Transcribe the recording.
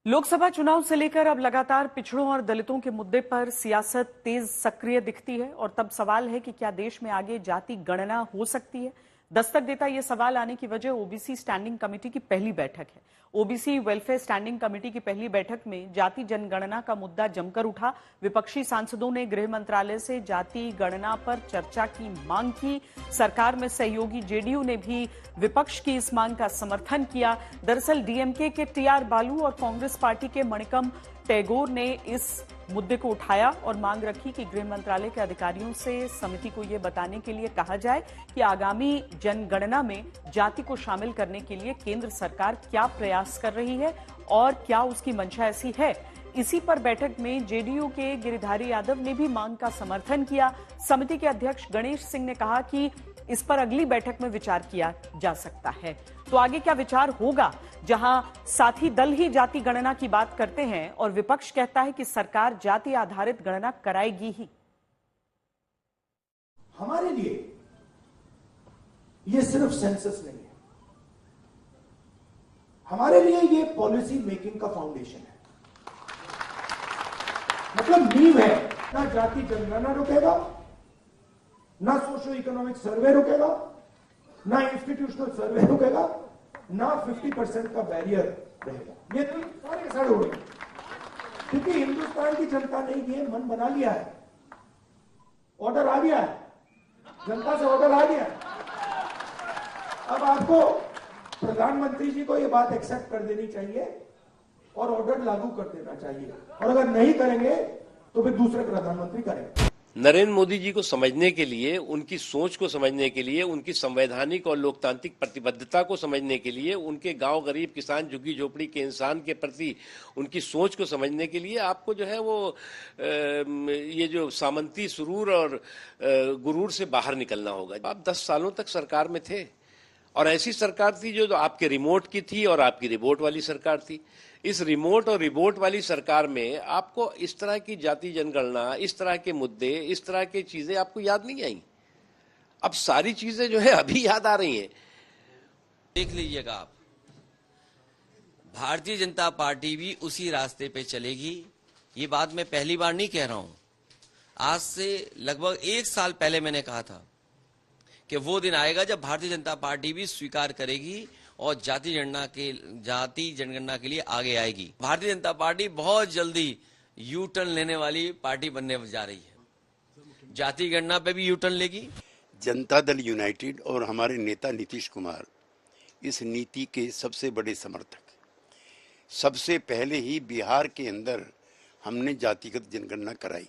लोकसभा चुनाव से लेकर अब लगातार पिछड़ों और दलितों के मुद्दे पर सियासत तेज सक्रिय दिखती है और तब सवाल है कि क्या देश में आगे जाति गणना हो सकती है। दस्तक देता यह सवाल आने की वजह ओबीसी स्टैंडिंग कमेटी की पहली बैठक है। ओबीसी वेलफेयर स्टैंडिंग कमेटी की पहली बैठक में जाति जनगणना का मुद्दा जमकर उठा। विपक्षी सांसदों ने गृह मंत्रालय से जाति गणना पर चर्चा की मांग की। सरकार में सहयोगी जेडीयू ने भी विपक्ष की इस मांग का समर्थन किया। दरअसल डीएमके के टीआर बालू और कांग्रेस पार्टी के मणिकम टैगोर ने इस मुद्दे को उठाया और मांग रखी कि गृह मंत्रालय के अधिकारियों से समिति को यह बताने के लिए कहा जाए कि आगामी जनगणना में जाति को शामिल करने के लिए केंद्र सरकार क्या प्रयास कर रही है और क्या उसकी मंशा ऐसी है। इसी पर बैठक में जेडीयू के गिरिधारी यादव ने भी मांग का समर्थन किया। समिति के अध्यक्ष गणेश सिंह ने कहा कि इस पर अगली बैठक में विचार किया जा सकता है। तो आगे क्या विचार होगा, जहां साथी दल ही जाति गणना की बात करते हैं और विपक्ष कहता है कि सरकार जाति आधारित गणना कराएगी ही। हमारे लिए ये सिर्फ सेंसस नहीं है, हमारे लिए ये पॉलिसी मेकिंग का फाउंडेशन है। मतलब नींव है। ना जाति जनगणना रुकेगा, ना सोशो इकोनॉमिक सर्वे रुकेगा, ना इंस्टीट्यूशनल सर्वे रुकेगा, ना 50% का बैरियर रहेगा। ये तो सारे के सारे हो गए, क्योंकि हिंदुस्तान की जनता ने ये मन बना लिया है। ऑर्डर आ गया है, जनता से ऑर्डर आ गया है। अब आपको प्रधानमंत्री जी को ये बात एक्सेप्ट कर देनी चाहिए और ऑर्डर लागू कर देना चाहिए, और अगर नहीं करेंगे तो फिर दूसरे प्रधानमंत्री करेंगे। नरेंद्र मोदी जी को समझने के लिए, उनकी सोच को समझने के लिए, उनकी संवैधानिक और लोकतांत्रिक प्रतिबद्धता को समझने के लिए, उनके गांव गरीब किसान झुग्गी झोपड़ी के इंसान के प्रति उनकी सोच को समझने के लिए आपको जो है वो ये जो सामंती सुरूर और गुरूर से बाहर निकलना होगा। आप 10 सालों तक सरकार में थे और ऐसी सरकार थी जो आपके रिमोट की थी और आपकी रिपोर्ट वाली सरकार थी। इस रिमोट और रिपोर्ट वाली सरकार में आपको इस तरह की जाति जनगणना, इस तरह के मुद्दे, इस तरह की चीजें आपको याद नहीं आई। अब सारी चीजें जो है अभी याद आ रही हैं। देख लीजिएगा आप, भारतीय जनता पार्टी भी उसी रास्ते पे चलेगी। ये बात मैं पहली बार नहीं कह रहा हूं। आज से लगभग 1 साल पहले मैंने कहा था कि वो दिन आएगा जब भारतीय जनता पार्टी भी स्वीकार करेगी और जाति जनगणना के लिए आगे आएगी। भारतीय जनता पार्टी बहुत जल्दी यू टर्न लेने वाली पार्टी बनने जा रही है। जाति गणना पे भी यू टर्न लेगी। जनता दल यूनाइटेड और हमारे नेता नीतीश कुमार इस नीति के सबसे बड़े समर्थक। सबसे पहले ही बिहार के अंदर हमने जातिगत जनगणना कराई।